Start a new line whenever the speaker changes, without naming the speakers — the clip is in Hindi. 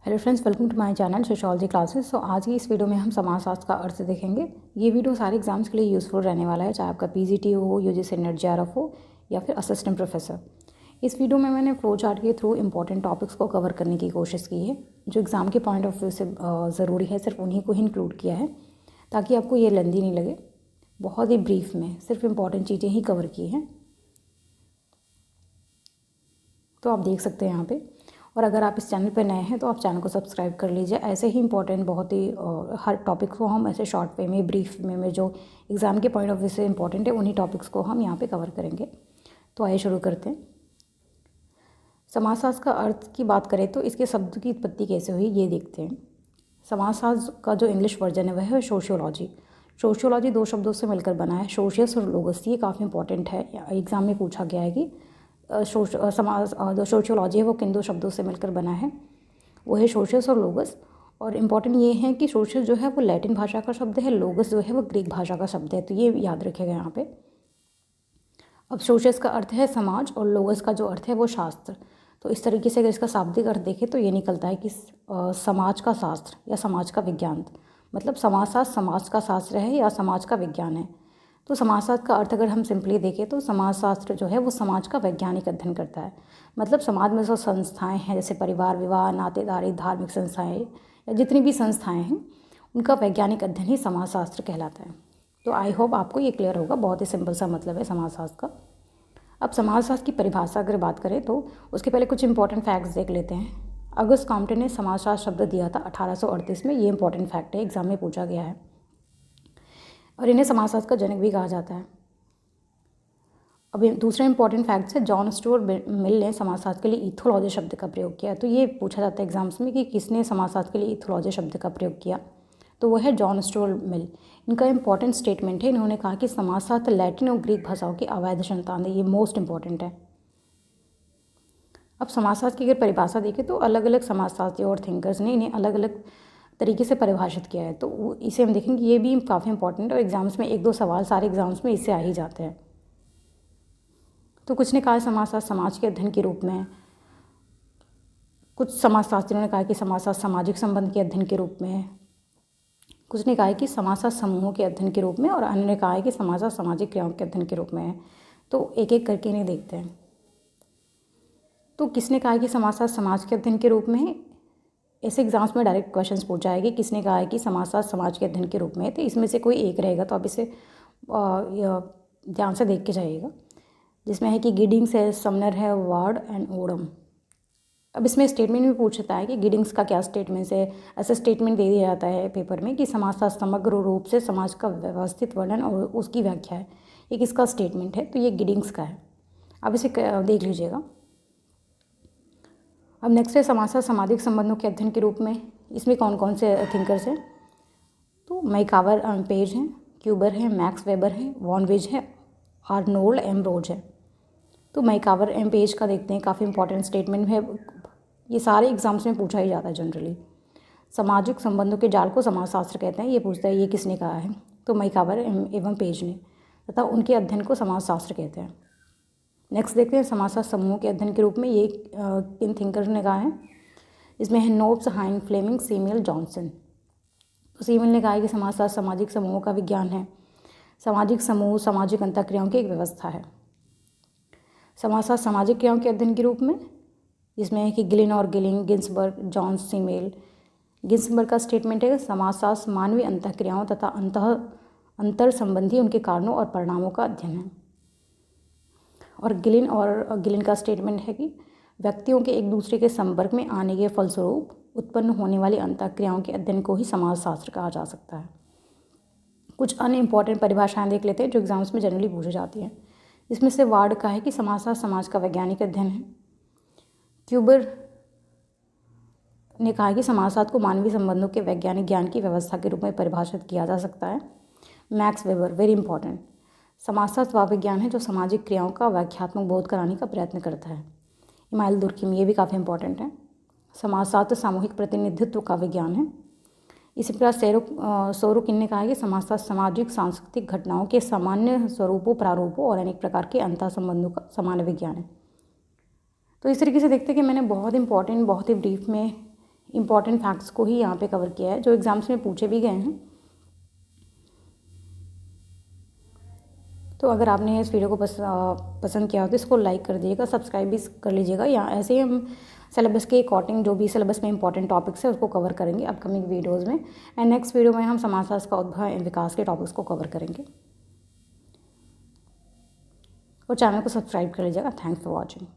Hello friends, welcome to my channel sociology classes. आज की इस वीडियो में हम समाजशास्त्र का अर्थ देखेंगे। ये वीडियो सारे एग्जाम्स के लिए यूज़फुल रहने वाला है, चाहे आपका पीजीटी हो, यूजीसी नेट जेआरएफ हो या फिर असिस्टेंट प्रोफेसर। इस वीडियो में मैंने फ्लो चार्ट के थ्रू इंपॉर्टेंट टॉपिक्स को कवर करने की कोशिश की है, जो एग्ज़ाम के पॉइंट ऑफ व्यू से ज़रूरी है, सिर्फ उन्हीं को ही इंक्लूड किया है ताकि आपको ये लेंदी नहीं लगे। बहुत ही ब्रीफ में सिर्फ इंपॉर्टेंट चीज़ें ही कवर की हैं, तो आप देख सकते हैं यहाँ पे। और अगर आप इस चैनल पर नए हैं तो आप चैनल को सब्सक्राइब कर लीजिए। ऐसे ही इंपॉर्टेंट बहुत ही हर टॉपिक को हम ऐसे शॉर्ट वे में, ब्रीफ में जो एग्ज़ाम के पॉइंट ऑफ व्यू से इंपॉर्टेंट है, उन्हीं टॉपिक्स को हम यहाँ पे कवर करेंगे। तो आइए शुरू करते हैं। समाजशास्त्र का अर्थ की बात करें तो इसके शब्द की उत्पत्ति कैसे हुई ये देखते हैं। समाजशास्त्र का जो इंग्लिश वर्जन है वह है सोशियोलॉजी। सोशियोलॉजी दो शब्दों से मिलकर बना है, सोशियस और लोगस। ये काफ़ी इंपॉर्टेंट है, एग्ज़ाम में पूछा गया है कि जो सोशियोलॉजी है वो किन दो शब्दों से मिलकर बना है, वो है सोशियस और लोगस। और इम्पॉर्टेंट ये है कि सोशियस जो है वो लैटिन भाषा का शब्द है, लोगस जो है वो ग्रीक भाषा का शब्द है, तो ये याद रखिएगा यहाँ पे। अब सोशियस का अर्थ है समाज और लोगस का जो अर्थ है वो शास्त्र। तो इस तरीके से अगर इसका शाब्दिक अर्थ देखें तो ये निकलता है कि समाज का शास्त्र या समाज का विज्ञान, मतलब समाजशास्त्र समाज का शास्त्र है या समाज का विज्ञान है। तो समाजशास्त्र का अर्थ अगर हम सिंपली देखें तो समाजशास्त्र जो है वो समाज का वैज्ञानिक अध्ययन करता है। मतलब समाज में जो संस्थाएं हैं, जैसे परिवार, विवाह, नातेदारी, धार्मिक संस्थाएं या जितनी भी संस्थाएं हैं, उनका वैज्ञानिक अध्ययन ही समाजशास्त्र कहलाता है। तो आई होप आपको ये क्लियर होगा। बहुत ही सिंपल सा मतलब है समाजशास्त्र का। अब समाजशास्त्र की परिभाषा अगर बात करें तो उसके पहले कुछ इंपॉर्टेंट फैक्ट्स देख लेते हैं। अगस्त कॉम्टे ने समाजशास्त्र शब्द दिया था 1838 में। ये इंपॉर्टेंट फैक्ट है, एग्जाम में पूछा गया है, और इन्हें समाजशास्त्र का जनक भी कहा जाता है। अब दूसरा इंपॉर्टेंट फैक्ट है, जॉन स्टुअर्ट मिल ने समाजशास्त्र के लिए इथोलॉजी शब्द का प्रयोग किया। तो ये पूछा जाता है एग्जाम्स में कि किसने समाजशास्त्र के लिए इथोलॉजी शब्द का प्रयोग किया, तो वह है जॉन स्टुअर्ट मिल। इनका इंपॉर्टेंट स्टेटमेंट है, इन्होंने कहा कि समाजशास्त्र लैटिन और ग्रीक भाषाओं की अवैध संतान है। ये मोस्ट इंपॉर्टेंट है। अब समाजशास्त्र की अगर परिभाषा देखें तो अलग अलग समाजशास्त्री और थिंकर्स ने इन्हें अलग अलग तरीके से परिभाषित किया है, तो इसे हम देखेंगे। ये भी काफ़ी इंपॉर्टेंट है और एग्जाम्स में एक दो सवाल सारे एग्जाम्स में इससे आ ही जाते हैं। तो कुछ ने कहा समाजशास्त्र समाज के अध्ययन के रूप में, कुछ समाजशास्त्रियों ने कहा कि समाजशास्त्र सामाजिक संबंध के अध्ययन के रूप में, कुछ ने कहा है कि समाजशास्त्र समूहों के अध्ययन के रूप में, और अन्य ने कहा है कि समाजशास्त्र सामाजिक क्रियाओं के अध्ययन के रूप में है। तो एक एक करके इन्हें देखते हैं। तो किसने कहा है कि समाजशास्त्र समाज के अध्ययन के रूप में है? ऐसे एग्जाम्स में डायरेक्ट क्वेश्चंस पूछा जाएगा, किसने कहा है कि समाजशास्त्र समाज के अध्ययन के रूप में है। तो इसमें से कोई एक रहेगा, तो आप इसे ध्यान से देख के जाइएगा, जिसमें है कि गिडिंग्स है, समनर है, वार्ड एंड ओडम। अब इसमें स्टेटमेंट भी पूछता है कि गिडिंग्स का क्या स्टेटमेंट है। ऐसा स्टेटमेंट दे दिया जाता है पेपर में कि समाजशास्त्र समग्र रूप से समाज का व्यवस्थित वर्णन और उसकी व्याख्या है। ये किसका स्टेटमेंट है? तो ये गिडिंग्स का है। अब इसे देख लीजिएगा। अब नेक्स्ट है समाजशास्त्र सामाजिक संबंधों के अध्ययन के रूप में। इसमें कौन कौन से थिंकर्स हैं? तो मैकावर पेज हैं, क्यूबर हैं, मैक्स वेबर हैं, वॉन वेज है, आर्नोल्ड एम्ब्रोज है। तो मैकावर एम पेज का देखते हैं, काफ़ी इंपॉर्टेंट स्टेटमेंट है। ये सारे एग्जाम्स में पूछा ही जाता है जनरली। सामाजिक संबंधों के जाल को समाजशास्त्र कहते हैं, ये पूछता है ये किसने कहा है? तो मैकावर एवं पेज ने, तथा उनके अध्ययन को समाजशास्त्र कहते हैं। नेक्स्ट देखते हैं समाजशास्त्र समूहों के अध्ययन के रूप में ये किन थिंकर्स ने कहा है। इसमें है नोब्स, हाइन, फ्लेमिंग, सीमियल, जॉनसन। तो सीमियल ने कहा है कि समाजशास्त्र सामाजिक समूहों का विज्ञान है। सामाजिक समूह सामाजिक अंतःक्रियाओं की एक व्यवस्था है। समाजशास्त्र सामाजिक क्रियाओं के अध्ययन के रूप में इसमें है कि गिलिन और गिलिंग, गिन्सबर्ग, जॉन सीमेल। गिन्सबर्ग का स्टेटमेंट है समाजशास्त्र मानवीय अंतःक्रियाओं तथा अंतर संबंधी उनके कारणों और परिणामों का अध्ययन है। और गिलिन का स्टेटमेंट है कि व्यक्तियों के एक दूसरे के संपर्क में आने के फलस्वरूप उत्पन्न होने वाली अंतःक्रियाओं के अध्ययन को ही समाजशास्त्र कहा जा सकता है। कुछ अन्य इंपॉर्टेंट परिभाषाएं देख लेते हैं जो एग्जाम्स में जनरली पूछी जाती हैं। इसमें से वार्ड का है कि समाजशास्त्र समाज का वैज्ञानिक अध्ययन है। क्यूबर ने कहा कि समाजशास्त्र को मानवीय संबंधों के वैज्ञानिक ज्ञान की व्यवस्था के रूप में परिभाषित किया जा सकता है। मैक्स वेबर, वेरी इंपॉर्टेंट, समाजशास्त्र वह विज्ञान है जो सामाजिक क्रियाओं का व्याख्यात्मक बोध कराने का प्रयत्न करता है। इमाइल दुर्खिम, ये भी काफ़ी इंपॉर्टेंट है, समाजशास्त्र सामूहिक प्रतिनिधित्व का विज्ञान है। इसी प्रकार सोरोकिन ने कहा है कि समाजशास्त्र सामाजिक सांस्कृतिक घटनाओं के सामान्य स्वरूपों, प्रारूपों और अनेक प्रकार के अंतर संबंधों का सामान्य विज्ञान है। तो इस तरीके से देखते हैं कि मैंने बहुत इंपॉर्टेंट, बहुत ही ब्रीफ में इम्पॉर्टेंट फैक्ट्स को ही यहाँ पे कवर किया है जो एग्ज़ाम्स में पूछे भी गए हैं। तो अगर आपने इस वीडियो को पसंद किया हो तो इसको लाइक कर दीजिएगा, सब्सक्राइब भी कर लीजिएगा। या ऐसे ही हम सिलेबस के अकॉर्डिंग जो भी सिलेबस में इंपॉर्टेंट टॉपिक्स है उसको कवर करेंगे अपकमिंग वीडियोज़ में। एंड नेक्स्ट वीडियो में हम समाजशास्त्र का उद्भव एवं विकास के टॉपिक्स को कवर करेंगे। और चैनल को सब्सक्राइब कर लीजिएगा। Thanks for watching.